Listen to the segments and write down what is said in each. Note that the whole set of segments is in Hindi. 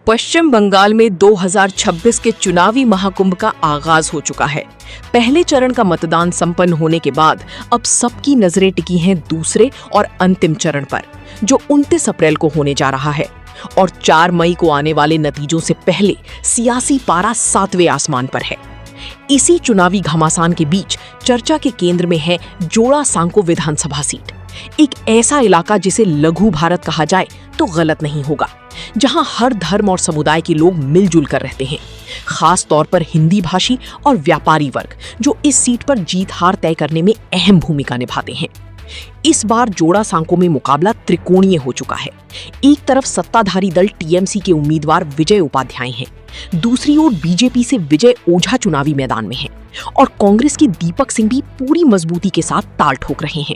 पश्चिम बंगाल में 2026 के चुनावी महाकुंभ का आगाज हो चुका है। पहले चरण का मतदान संपन्न होने के बाद अब सबकी नजरें टिकी हैं दूसरे और अंतिम चरण पर, जो 29 अप्रैल को होने जा रहा है। और 4 मई को आने वाले नतीजों से पहले सियासी पारा 7वें आसमान पर है। इसी चुनावी घमासान के बीच चर्चा के केंद्र में है जोड़ा सांको विधानसभा सीट, एक ऐसा इलाका जिसे लघु भारत कहा जाए तो गलत नहीं होगा, जहां हर धर्म और समुदाय के लोग मिलजुल कर रहते हैं। खास तौर पर हिंदी भाषी और व्यापारी वर्ग, जो इस सीट पर जीत हार तय करने में अहम भूमिका निभाते हैं। इस बार जोड़ा सांको में मुकाबला त्रिकोणीय हो चुका है। एक तरफ सत्ताधारी दल टीएमसी के उम्मीदवार विजय उपाध्याय हैं, दूसरी ओर बीजेपी से विजय ओझा चुनावी मैदान में हैं और कांग्रेस के दीपक सिंह भी पूरी मजबूती के साथ ताल ठोक रहे हैं।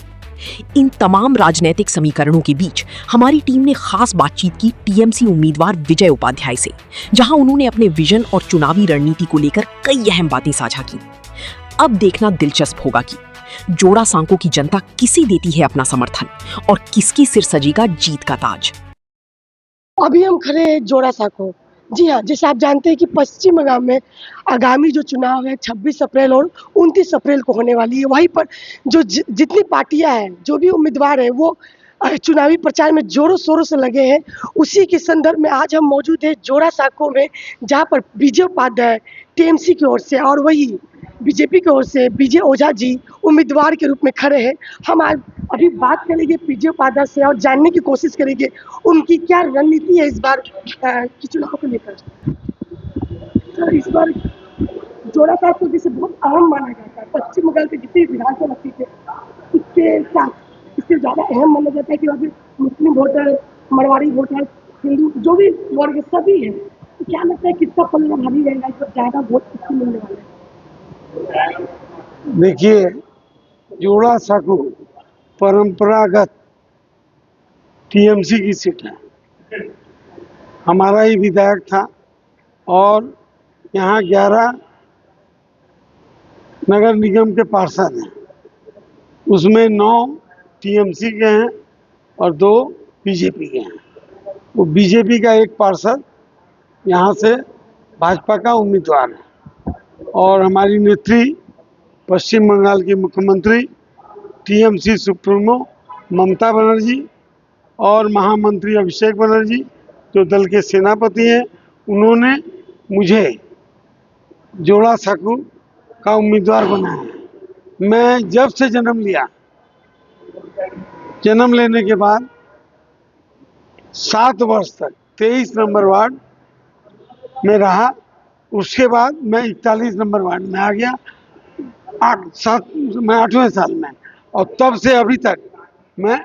इन तमाम राजनीतिक समीकरणों के बीच हमारी टीम ने खास बातचीत की टीएमसी उम्मीदवार विजय उपाध्याय से, जहां उन्होंने अपने विजन और चुनावी रणनीति को लेकर कई अहम बातें साझा की। अब देखना दिलचस्प होगा कि जोड़ा सांको की जनता किसे देती है अपना समर्थन और किसके सिर सजेगा जीत का ताज। अभी हम खड़े हैं जोड़ा सांको। जी हाँ, जैसे आप जानते हैं कि पश्चिम बंगाल में आगामी जो चुनाव है 26 अप्रैल और 29 अप्रैल को होने वाली है। वहीं पर जो जितनी पार्टियां हैं, जो भी उम्मीदवार हैं, वो चुनावी प्रचार में जोरों शोरों से लगे हैं। उसी के संदर्भ में आज हम मौजूद हैं जोड़ा सांको में, जहां पर विजय उपाध्याय टीएमसी की ओर से और वही बीजेपी की ओर से विजय ओझा जी उम्मीदवार के रूप में खड़े हैं। हम आज अभी बात करेंगे विजय उपाध्याय से और जानने की कोशिश करेंगे उनकी क्या रणनीति है इस बार की चुनाव को लेकर। तो इस बार जोड़ा सांको जिसे बहुत अहम माना जाता है, पश्चिम बंगाल के जितनी विधानसभा सीट है उसके साथ इससे ज़्यादा अहम माना जाता है कि वहाँ मुस्लिम वोटर, मरवाड़ी वोटर, हिंदू जो भी वर्ग सभी है। तो क्या लगता है किसका पलड़ा भारी रहेगा, इस पर ज़्यादा वोट किसको मिलने वाले हैं? देखिए, जोड़ा सांको परंपरागत टीएमसी की सीट है। हमारा ही विधायक था और यहाँ 11 नगर निगम के पार्षद हैं, उसमें 9 टीएमसी के हैं और 2 बीजेपी के हैं। वो बीजेपी का एक पार्षद यहाँ से भाजपा का उम्मीदवार है और हमारी नेत्री पश्चिम बंगाल की मुख्यमंत्री टीएमसी सुप्रीमो ममता बनर्जी और महामंत्री अभिषेक बनर्जी जो दल के सेनापति हैं, उन्होंने मुझे जोड़ा सांको का उम्मीदवार बनाया है। मैं जब से जन्म लिया, जन्म लेने के बाद 7 वर्ष तक 23 नंबर वार्ड में रहा। उसके बाद मैं 41 नंबर वार्ड में आ गया, मैं 8वें साल में, और तब से अभी तक मैं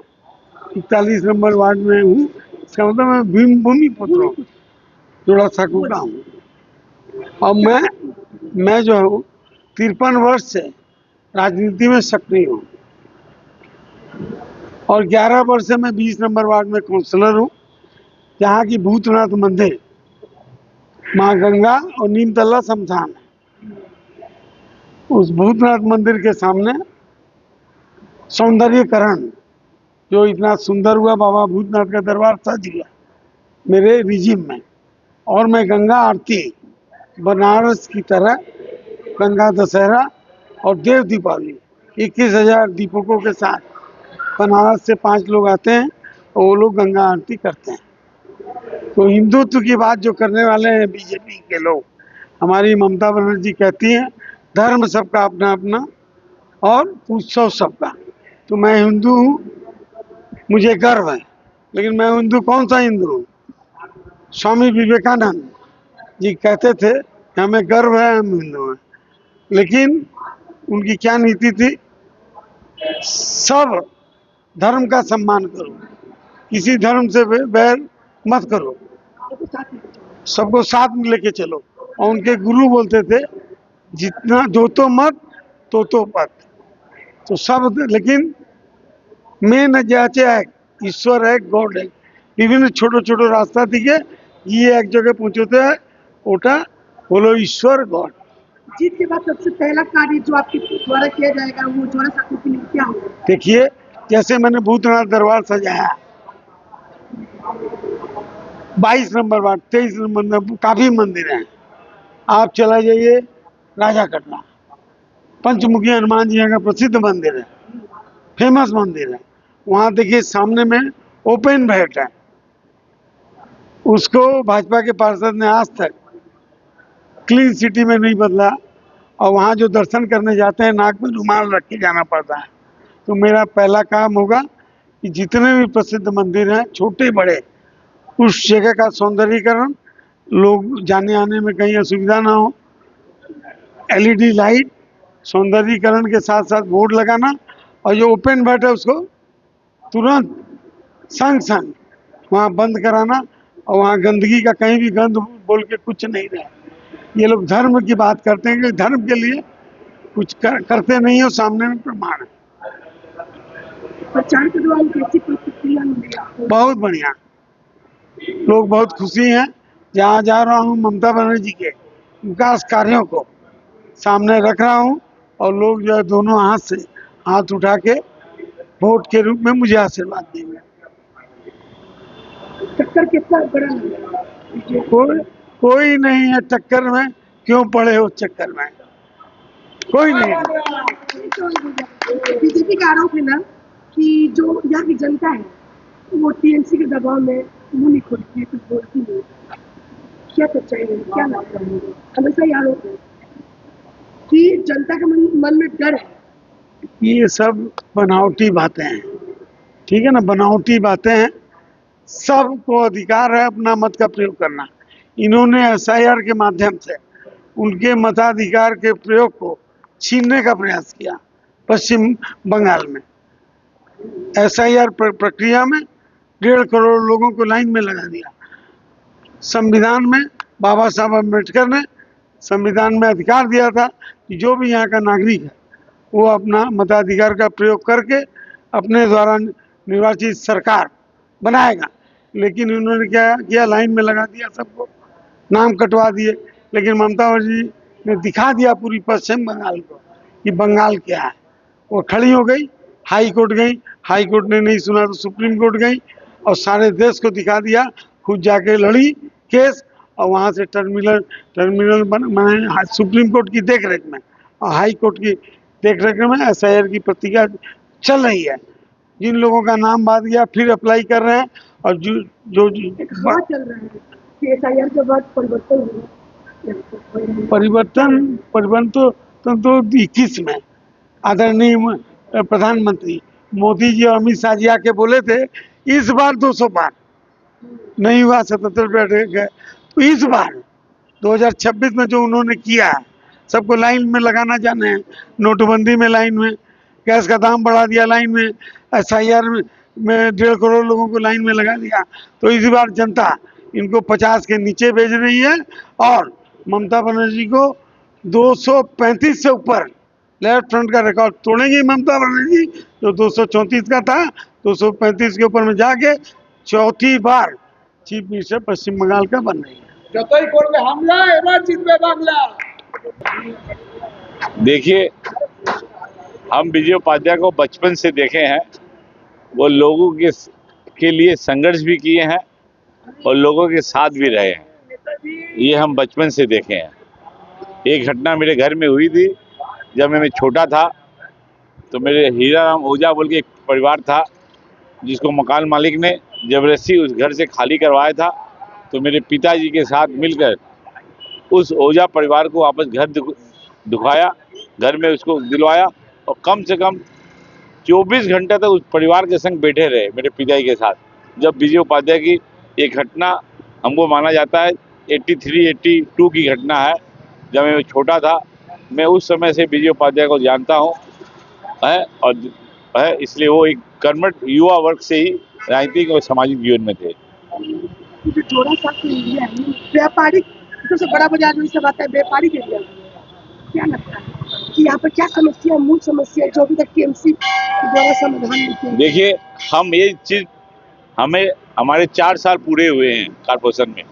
41 नंबर वार्ड में हूँ। इसका मतलब मैं भूमि पुत्र हूँ, जोड़ा सांको का हूँ। और मैं जो हूँ 53 वर्ष से राजनीति में सक्रिय हूँ और 11 वर्ष से मैं 20 नंबर वार्ड में काउंसलर हूँ। यहाँ की भूतनाथ मंदिर, माँ गंगा और नीमतला शमशान, उस भूतनाथ मंदिर के सामने सौंदर्यकरण जो इतना सुंदर हुआ, बाबा भूतनाथ का दरबार सज गया मेरे रिजिम में। और मैं गंगा आरती बनारस की तरह, गंगा दशहरा और देव दीपावली 21,000 दीपकों के साथ बनारस से 5 लोग आते हैं और वो लोग गंगा आरती करते हैं। तो हिंदुत्व की बात जो करने वाले हैं बीजेपी के लोग, हमारी ममता बनर्जी कहती हैं धर्म सबका अपना अपना और उत्सव सबका। तो मैं हिंदू हूँ, मुझे गर्व है, लेकिन मैं हिंदू कौन सा हिंदू हूँ? स्वामी विवेकानंद जी कहते थे कि हमें गर्व है, हम हिंदू हैं। लेकिन उनकी क्या नीति थी? सब धर्म का सम्मान करो, किसी धर्म से बैर मत करो, सबको साथ में लेके चलो। और उनके गुरु बोलते थे जितना दो तो मत तो पत। तो सब, लेकिन मैं न जाचे एक, ईश्वर है, गॉड है। विभिन्न छोटो छोटो रास्ता दिखे, ये एक जगह पहुंचते हैं, ओटा बोलो ईश्वर गॉड। जीत के बाद सबसे पहला कार्य जो आपके द्वारा किया जाएगा वो जोड़ा सांको के लिए क्या होगा? देखिए, जैसे मैंने भूतनाथ दरबार सजाया, 22 नंबर वार्ड, 23 नंबर, काफी मंदिर हैं। आप चला जाइए राजा कटरा, पंचमुखी हनुमान जी का प्रसिद्ध मंदिर है, फेमस मंदिर है। वहाँ देखिए सामने में ओपन भैट है, उसको भाजपा के पार्षद ने आज तक क्लीन सिटी में नहीं बदला। और वहाँ जो दर्शन करने जाते हैं नाक में रुमाल रख के जाना पड़ता है। तो मेरा पहला काम होगा कि जितने भी प्रसिद्ध मंदिर हैं छोटे बड़े, उस जगह का सौंदर्यीकरण, लोग जाने आने में कहीं असुविधा ना हो, एलईडी लाइट, सौंदर्यीकरण के साथ साथ बोर्ड लगाना, और जो ओपन बैठ है उसको तुरंत संग संग वहाँ बंद कराना, और वहाँ गंदगी का कहीं भी गंद बोल के कुछ नहीं रहे। ये लोग धर्म की बात करते हैं कि धर्म के लिए कुछ करते नहीं हो, सामने में प्रमाण है। प्रचार के दौरान कैसी प्रतिक्रिया मिली आपको? बहुत बढ़िया, लोग बहुत खुशी हैं। जहाँ जा रहा हूँ ममता बनर्जी के विकास कार्यों को सामने रख रहा हूँ, और लोग जो है दोनों हाथ से हाथ उठा के वोट के रूप में मुझे आशीर्वाद देंगे। टक्कर कितना बड़ा लगा? कोई नहीं है टक्कर में, क्यों पड़े हो चक्कर में, कोई नहीं है। बीजेपी का आरोप है ना कि जो यहाँ की जनता है वो टीएमसी के दबाव में मुंह नहीं खोलती है, कुछ बोलती नहीं। क्या सच्चाई है, क्या लगता है? हमेशा ये आरोप है कि जनता के मन में डर है। ये सब बनावटी बातें हैं, ठीक है ना, बनावटी बातें हैं। सबको अधिकार है अपना मत का प्रयोग करना। इन्होंने एसआईआर के माध्यम से उनके मताधिकार के प्रयोग को छीनने का प्रयास किया पश्चिम बंगाल में। एसआईआर प्रक्रिया में 1.5 करोड़ लोगों को लाइन में लगा दिया। संविधान में बाबा साहब अम्बेडकर ने संविधान में अधिकार दिया था कि जो भी यहाँ का नागरिक है वो अपना मताधिकार का प्रयोग करके अपने द्वारा निर्वाचित सरकार बनाएगा। लेकिन उन्होंने क्या किया, लाइन में लगा दिया सबको, नाम कटवा दिए। लेकिन ममता बनर्जी ने दिखा दिया पूरी पश्चिम बंगाल को कि बंगाल क्या है। वो खड़ी हो गई, हाई कोर्ट गई, हाई कोर्ट ने नहीं सुना तो सुप्रीम कोर्ट गई, और सारे देश को दिखा दिया। खुद जाके लड़ी केस, और वहाँ से टर्मिनल बनाए सुप्रीम कोर्ट की देखरेख में और हाई कोर्ट की देखरेख में एसआईआर की प्रक्रिया चल रही है। जिन लोगों का नाम बाद गया फिर अप्लाई कर रहे हैं, और जो चल रहा है कि एसआईआर के बाद परिवर्तन तो 21 में आदरणीय प्रधानमंत्री मोदी जी और अमित शाह जी आके बोले थे इस बार 200 पार नहीं हुआ, 77 पे अटक गए। तो इस बार 2026 में जो उन्होंने किया है, सबको लाइन में लगाना जाने हैं, नोटबंदी में लाइन में, गैस का दाम बढ़ा दिया लाइन में, एसआईआर में 1.5 करोड़ लोगों को लाइन में लगा दिया। तो इस बार जनता इनको 50 के नीचे भेज रही है, और ममता बनर्जी को 235 से ऊपर लेफ्ट फ्रंट का रिकॉर्ड तोड़ेंगी ममता बनर्जी, जो 234 का था 235 के ऊपर में जाके चौथी बार चीफ मिनिस्टर पश्चिम बंगाल का बन रही है। যতই করবে হামলা এবার জিতবে বাংলা। देखिए, हम विजय उपाध्याय को बचपन से देखे हैं। वो लोगों के लिए संघर्ष भी किए हैं और लोगों के साथ भी रहे हैं। ये हम बचपन से देखे हैं। एक घटना मेरे घर में हुई थी जब मैं छोटा था। तो मेरे हीरा राम ओझा बोल के एक परिवार था जिसको मकान मालिक ने जबरदस्ती उस घर से खाली करवाया था। तो मेरे पिताजी के साथ मिलकर उस ओझा परिवार को वापस घर दिखाया, घर में उसको दिलवाया, और कम से कम 24 घंटे तक उस परिवार के संग बैठे रहे मेरे पिताजी के साथ। जब विजय उपाध्याय की एक घटना हमको माना जाता है 83-82 की घटना है, जब मैं छोटा था। मैं उस समय से विजय उपाध्याय को जानता हूँ और इसलिए वो एक कर्मठ युवा वर्ग से ही राजनीतिक और सामाजिक जीवन में थे। जो जोड़ा साहब के एरिया है, व्यापारिक सबसे बड़ा बाजार जो सब आता है, व्यापारिक एरिया, क्या लगता है कि यहाँ पर क्या समस्या, मूल समस्या जो अभी तक टीएमसी द्वारा समाधान नहीं किया? देखिए, हम ये चीज हमारे 4 साल पूरे हुए हैं कारपोरेशन में,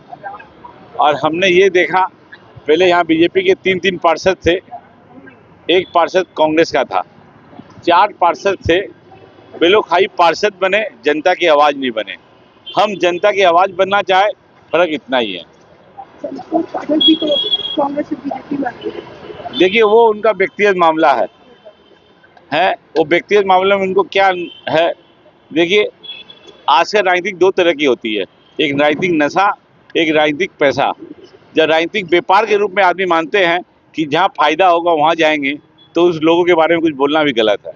और हमने ये देखा, पहले यहाँ बीजेपी के 3 पार्षद थे, एक पार्षद कांग्रेस का था, 4 पार्षद थे। वे लोग खाली पार्षद बने, जनता की आवाज़ नहीं बने। हम जनता की आवाज़ बनना चाहे फर्क इतना ही है। बादल भी तो कांग्रेस से बीजेपी में आए हैं। देखिए वो उनका व्यक्तिगत मामला है वो व्यक्तिगत मामले में उनको क्या है। देखिए आज से राजनीतिक दो तरह की होती है, एक राजनीतिक नशा, एक राजनीतिक पैसा। जब राजनीतिक व्यापार के रूप में आदमी मानते हैं कि जहाँ फायदा होगा वहाँ जाएंगे, तो उस लोगों के बारे में कुछ बोलना भी गलत है।